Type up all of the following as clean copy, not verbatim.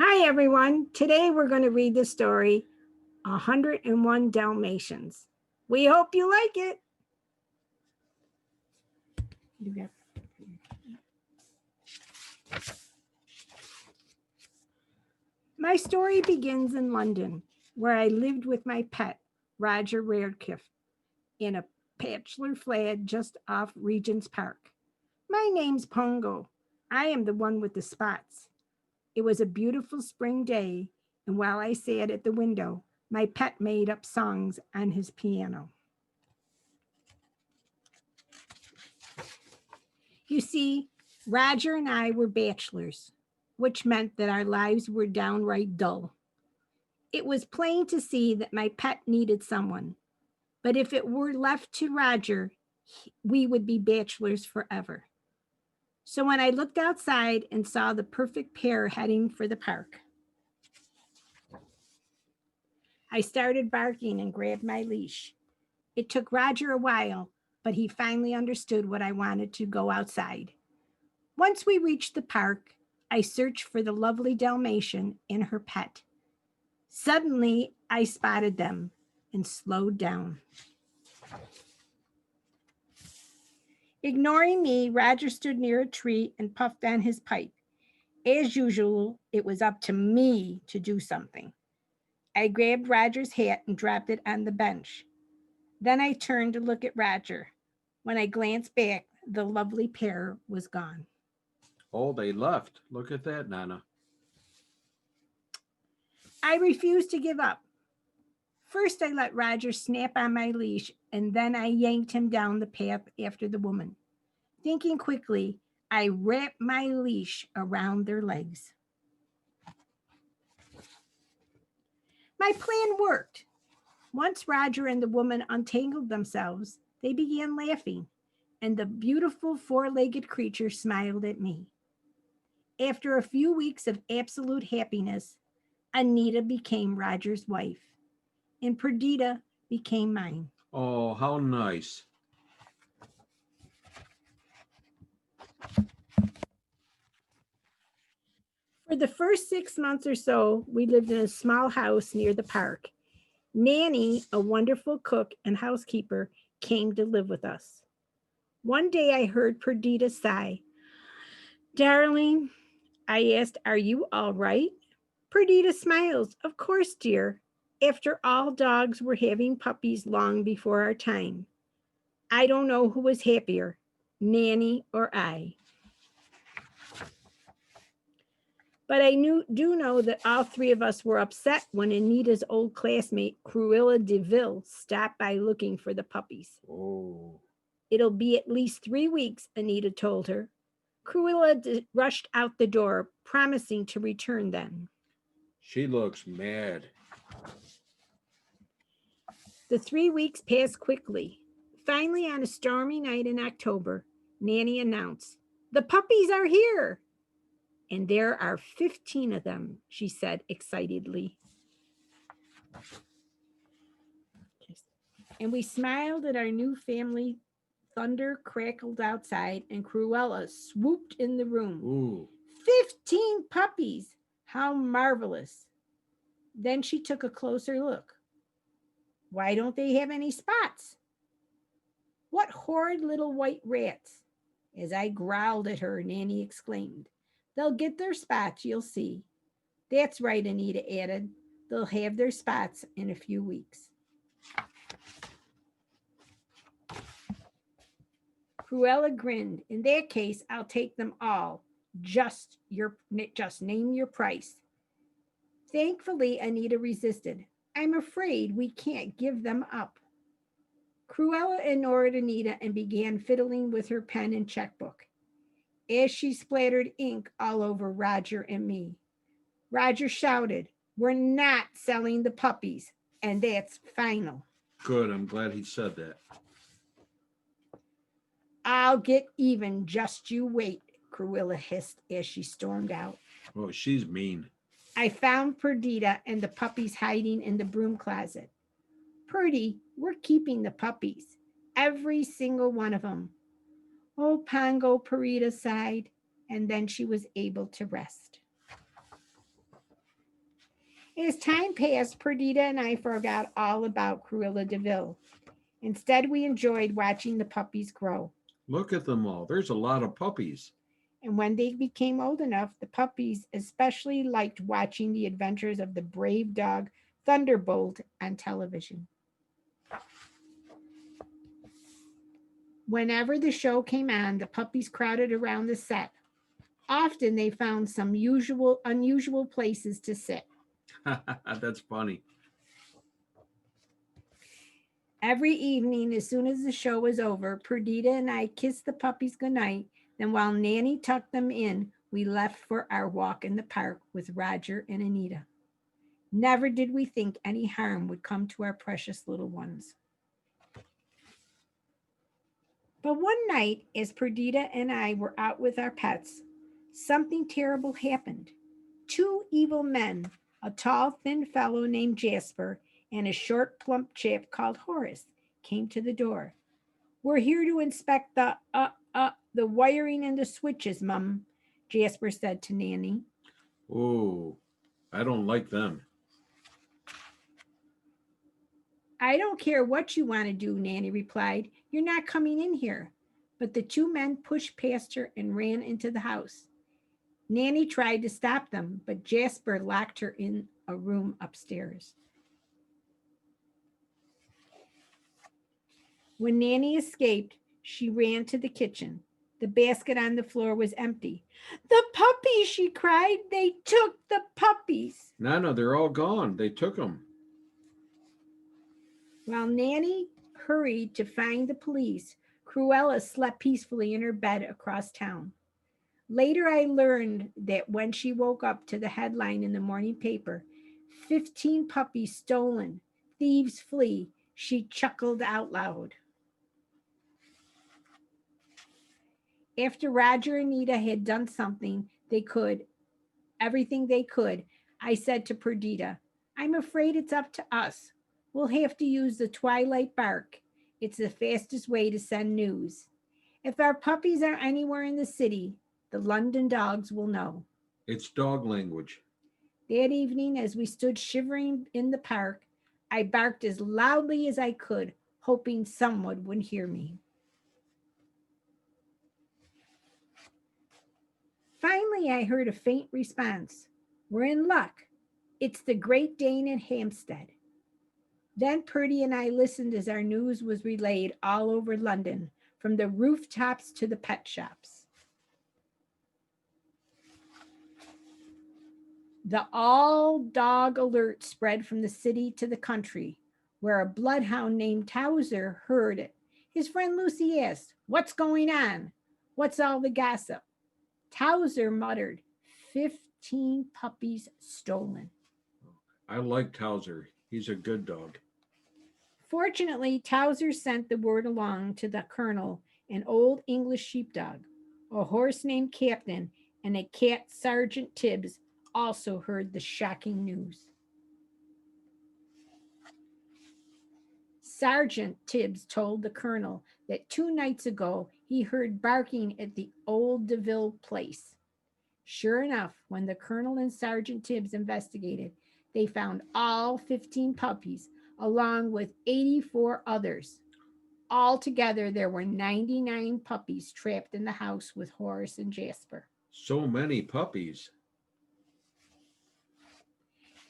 Hi, everyone. Today we're going to read the story 101 Dalmatians. We hope you like it. My story begins in London, where I lived with my pet, Roger Radcliffe, in a bachelor flat just off Regent's Park. My name's Pongo. I am the one with the spots. It was a beautiful spring day, and while I sat at the window, my pet made up songs on his piano. You see, Roger and I were bachelors, which meant that our lives were downright dull. It was plain to see that my pet needed someone, but if it were left to Roger, we would be bachelors forever. So when I looked outside and saw the perfect pair heading for the park, I started barking and grabbed my leash. It took Roger a while, but he finally understood what I wanted to go outside. Once we reached the park, I searched for the lovely Dalmatian and her pet. Suddenly, I spotted them and slowed down. Ignoring me, Roger stood near a tree and puffed on his pipe. As usual, it was up to me to do something. I grabbed Roger's hat and dropped it on the bench. Then I turned to look at Roger. When I glanced back, the lovely pair was gone. Oh, they left. Look at that, Nana. I refused to give up. First, I let Roger snap on my leash, and then I yanked him down the path after the woman. Thinking quickly, I wrapped my leash around their legs. My plan worked. Once Roger and the woman untangled themselves, they began laughing, and the beautiful four-legged creature smiled at me. After a few weeks of absolute happiness, Anita became Roger's wife, and Perdita became mine. Oh, how nice. For the first 6 months or so, we lived in a small house near the park. Nanny, a wonderful cook and housekeeper, came to live with us. One day I heard Perdita sigh. Darling, I asked, are you all right? Perdita smiles. Of course, dear. After all, dogs were having puppies long before our time. I don't know who was happier, Nanny or I. But do know that all three of us were upset when Anita's old classmate, Cruella de Vil, stopped by looking for the puppies. Oh, It'll be at least 3 weeks, Anita told her. Cruella rushed out the door, promising to return then. she looks mad. The 3 weeks passed quickly. Finally, on a stormy night in October, Nanny announced, the puppies are here. And there are 15 of them, she said excitedly. And we smiled at our new family. Thunder crackled outside, and Cruella swooped in the room. Ooh. 15 puppies! How marvelous! Then she took a closer look. Why don't they have any spots? What horrid little white rats! As I growled at her, Nanny exclaimed, they'll get their spots, you'll see. That's right, Anita added. They'll have their spots in a few weeks. Cruella grinned. In that case, I'll take them all. Just name your price. Thankfully, Anita resisted. I'm afraid we can't give them up. Cruella ignored Anita and began fiddling with her pen and checkbook. As she splattered ink all over Roger and me, Roger shouted, we're not selling the puppies, and that's final. Good, I'm glad he said that. I'll get even, just you wait, Cruella hissed as she stormed out. Oh, she's mean. I found Perdita and the puppies hiding in the broom closet. Purdy, we're keeping the puppies, every single one of them. Oh, Pongo, Perdita sighed, and then she was able to rest. As time passed, Perdita and I forgot all about Cruella de Vil. Instead, we enjoyed watching the puppies grow. Look at them all. There's a lot of puppies. And when they became old enough, the puppies especially liked watching the adventures of the brave dog Thunderbolt on television. Whenever the show came on, the puppies crowded around the set. Often they found some unusual places to sit. That's funny. Every evening, as soon as the show was over, Perdita and I kissed the puppies goodnight. Then, while Nanny tucked them in, we left for our walk in the park with Roger and Anita. Never did we think any harm would come to our precious little ones. But one night, as Perdita and I were out with our pets, something terrible happened. Two evil men, a tall, thin fellow named Jasper and a short, plump chap called Horace, came to the door. We're here to inspect the wiring and the switches, Mum, Jasper said to Nanny. Oh, I don't like them. I don't care what you want to do, Nanny replied. You're not coming in here. But the two men pushed past her and ran into the house. Nanny tried to stop them, but Jasper locked her in a room upstairs. When Nanny escaped, she ran to the kitchen. The basket on the floor was empty. The puppies, she cried. They took the puppies. Nana, they're all gone. They took them. While Nanny hurried to find the police, Cruella slept peacefully in her bed across town. Later, I learned that when she woke up to the headline in the morning paper, 15 puppies stolen, thieves flee, she chuckled out loud. After Roger and Anita had done everything they could, I said to Perdita, I'm afraid it's up to us. We'll have to use the twilight bark. It's the fastest way to send news. If our puppies are anywhere in the city, the London dogs will know. It's dog language. That evening, as we stood shivering in the park, I barked as loudly as I could, hoping someone would hear me. Finally, I heard a faint response. We're in luck. It's the Great Dane in Hampstead. Then Purdy and I listened as our news was relayed all over London, from the rooftops to the pet shops. The all-dog alert spread from the city to the country, where a bloodhound named Towser heard it. His friend Lucy asked, What's going on? What's all the gossip? Towser muttered, 15 puppies stolen. I like Towser. He's a good dog. Fortunately, Towser sent the word along to the colonel, an old English sheepdog, a horse named Captain, and a cat, Sergeant Tibbs, also heard the shocking news. Sergeant Tibbs told the colonel that 2 nights ago he heard barking at the old DeVille place. Sure enough, when the colonel and Sergeant Tibbs investigated, they found all 15 puppies along with 84 others. Altogether, there were 99 puppies trapped in the house with Horace and Jasper. So many puppies.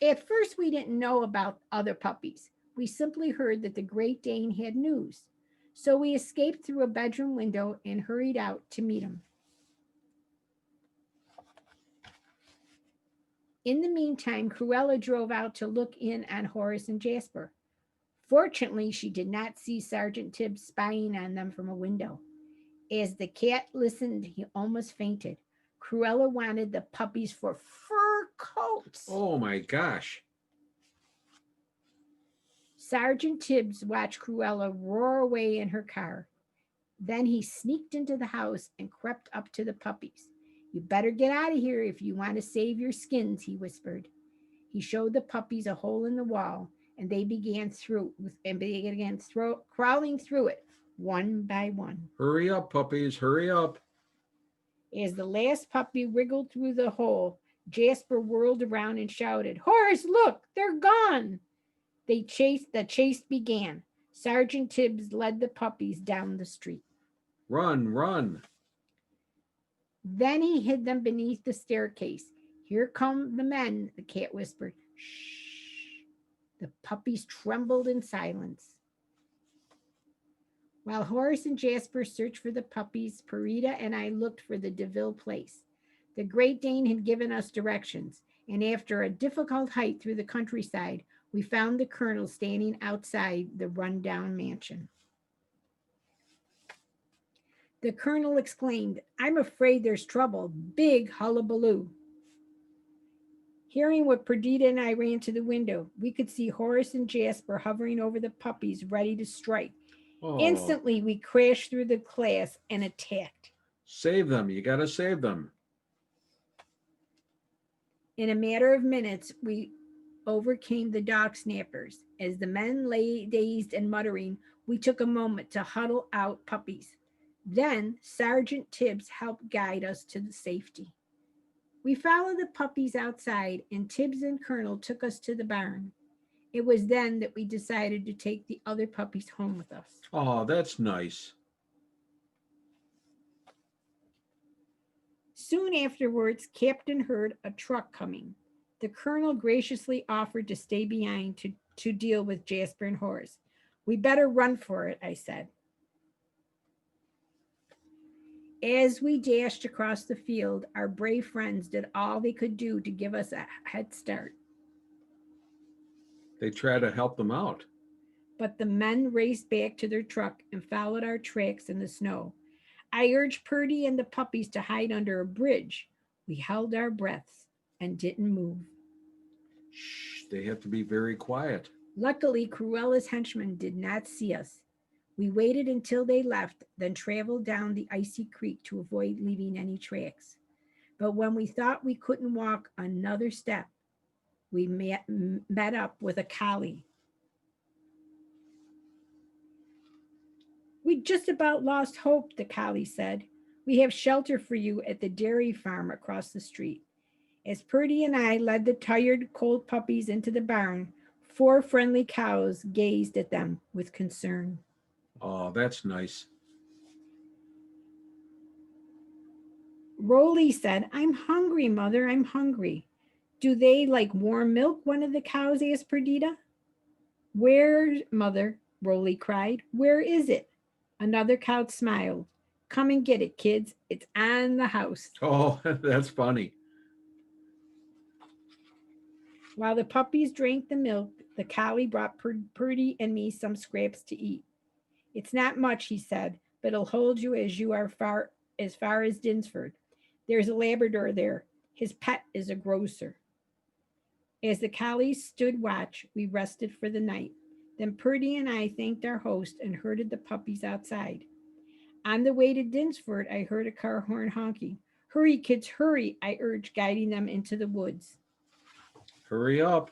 At first, we didn't know about other puppies. We simply heard that the Great Dane had news. So we escaped through a bedroom window and hurried out to meet him. In the meantime, Cruella drove out to look in on Horace and Jasper. Fortunately, she did not see Sergeant Tibbs spying on them from a window. As the cat listened, he almost fainted. Cruella wanted the puppies for fur coats. Oh my gosh. Sergeant Tibbs watched Cruella roar away in her car. Then he sneaked into the house and crept up to the puppies. You better get out of here if you want to save your skins, he whispered. He showed the puppies a hole in the wall, and they began crawling through it one by one. Hurry up, puppies, hurry up. As the last puppy wriggled through the hole, Jasper whirled around and shouted, Horace, look, they're gone. The chase began. Sergeant Tibbs led the puppies down the street. Run, run. Then he hid them beneath the staircase. Here come the men, the cat whispered. Shh. The puppies trembled in silence. While Horace and Jasper searched for the puppies, Perita and I looked for the DeVille place. The Great Dane had given us directions, and after a difficult hike through the countryside, we found the colonel standing outside the rundown mansion. The colonel exclaimed, I'm afraid there's trouble. Big hullabaloo. Hearing what Perdita and I ran to the window, we could see Horace and Jasper hovering over the puppies, ready to strike. Oh, Instantly, we crashed through the glass and attacked. save them. You got to save them. In a matter of minutes, we overcame the dog snappers. As the men lay dazed and muttering, we took a moment to huddle out puppies. Then Sergeant Tibbs helped guide us to the safety. We followed the puppies outside, and Tibbs and Colonel took us to the barn. It was then that we decided to take the other puppies home with us. Oh, that's nice. Soon afterwards, Captain heard a truck coming. The colonel graciously offered to stay behind to deal with Jasper and Horace. We better run for it, I said. As we dashed across the field, our brave friends did all they could do to give us a head start. They try to help them out. But the men raced back to their truck and followed our tracks in the snow. I urged Purdy and the puppies to hide under a bridge. We held our breaths and didn't move. Shh, they have to be very quiet. Luckily, Cruella's henchmen did not see us. We waited until they left, then traveled down the icy creek to avoid leaving any tracks. But when we thought we couldn't walk another step, we met up with a collie. We just about lost hope, the collie said. We have shelter for you at the dairy farm across the street. As Purdy and I led the tired, cold puppies into the barn, 4 friendly cows gazed at them with concern. Oh, that's nice. Rolly said, I'm hungry, Mother, I'm hungry. Do they like warm milk? One of the cows asked Perdita. Where, Mother? Rolly cried. Where is it? Another cow smiled. Come and get it, kids. It's on the house. Oh, that's funny. While the puppies drank the milk, the collie brought Purdy and me some scraps to eat. It's not much, he said, but it'll hold you as you are far as Dinsford. There's a Labrador there. His pet is a grocer. As the collies stood watch, we rested for the night. Then Purdy and I thanked our host and herded the puppies outside. On the way to Dinsford, I heard a car horn honking. Hurry, kids, hurry, I urged, guiding them into the woods. Hurry up.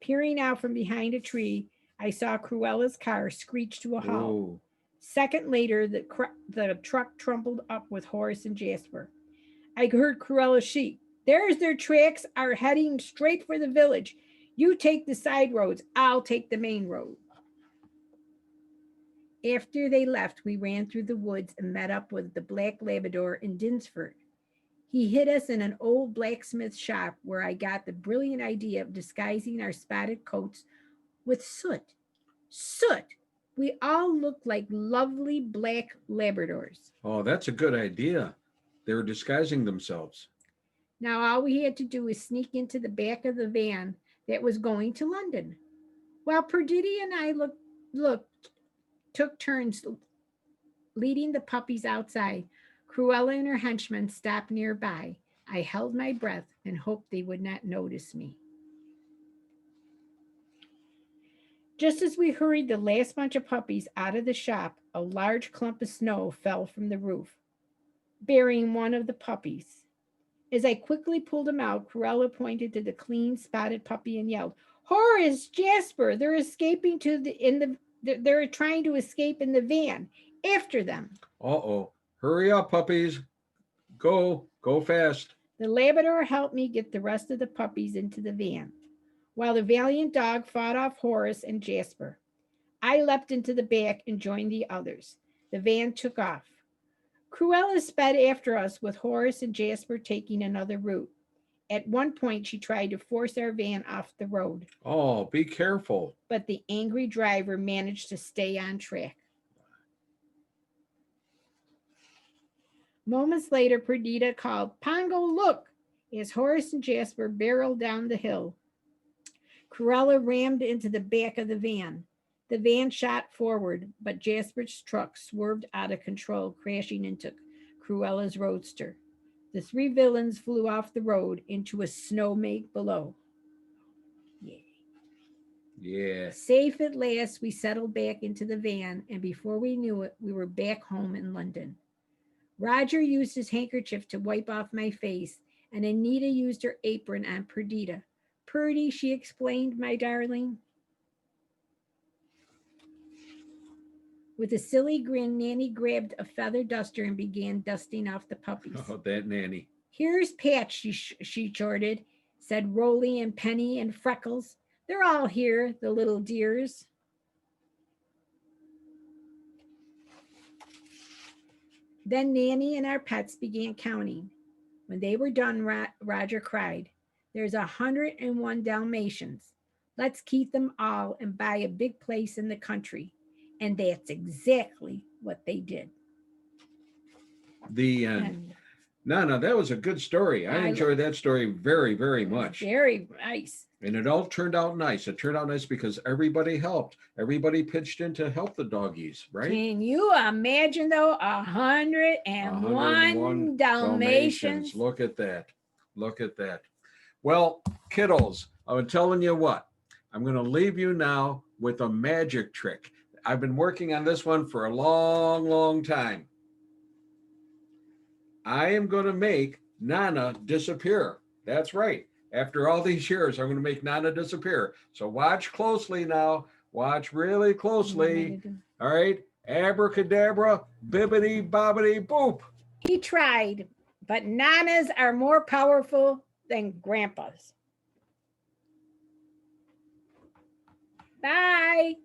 Peering out from behind a tree, I saw Cruella's car screech to a halt. Oh, Second later, the truck trumbled up with Horace and Jasper. I heard Cruella shriek, There's their tracks, are heading straight for the village. You take the side roads, I'll take the main road. After they left, we ran through the woods and met up with the Black Labrador in Dinsford. He hid us in an old blacksmith shop where I got the brilliant idea of disguising our spotted coats with soot. Soot! We all looked like lovely black Labradors. oh, that's a good idea. They were disguising themselves. Now all we had to do was sneak into the back of the van that was going to London. While Perdita and I took turns leading the puppies outside, Cruella and her henchmen stopped nearby. I held my breath and hoped they would not notice me. Just as we hurried the last bunch of puppies out of the shop, a large clump of snow fell from the roof, burying one of the puppies. As I quickly pulled him out, Cruella pointed to the clean spotted puppy and yelled, Horace, Jasper, they're escaping they're trying to escape in the van. After them. Uh-oh. Hurry up, puppies. Go fast. The Labrador helped me get the rest of the puppies into the van, while the valiant dog fought off Horace and Jasper. I leapt into the back and joined the others. The van took off. Cruella sped after us, with Horace and Jasper taking another route. At one point, she tried to force our van off the road, Oh, be careful. but the angry driver managed to stay on track. Moments later, Perdita called, "Pongo, look!" as Horace and Jasper barreled down the hill. Cruella rammed into the back of the van. The van shot forward, but Jasper's truck swerved out of control, crashing into Cruella's roadster. The three villains flew off the road into a snowbank below. Yeah. Safe at last, we settled back into the van, and before we knew it, we were back home in London. Roger used his handkerchief to wipe off my face, and Anita used her apron on Perdita. "Purdy," she explained, "my darling." With a silly grin, Nanny grabbed a feather duster and began dusting off the puppies. Oh, that nanny. "Here's Patch," she chortled, said Rolly and Penny and Freckles. "They're all here, the little dears." Then Nanny and our pets began counting. When they were done, Roger cried, "There's 101 Dalmatians. Let's keep them all and buy a big place in the country." And that's exactly what they did. The end. And No, that was a good story. I enjoyed that story very, very much. Very nice. And it all turned out nice. It turned out nice because everybody helped. Everybody pitched in to help the doggies, right? Can you imagine, though, 101 Dalmatians? Look at that. Look at that. Well, kiddos, I'm telling you what, I'm going to leave you now with a magic trick. I've been working on this one for a long, long time. I am going to make Nana disappear. That's right. After all these years, I'm going to make Nana disappear. So watch closely now. Watch really closely. All right. Abracadabra, bibbity, bobbity, boop. He tried, but Nanas are more powerful than Grandpa's. Bye.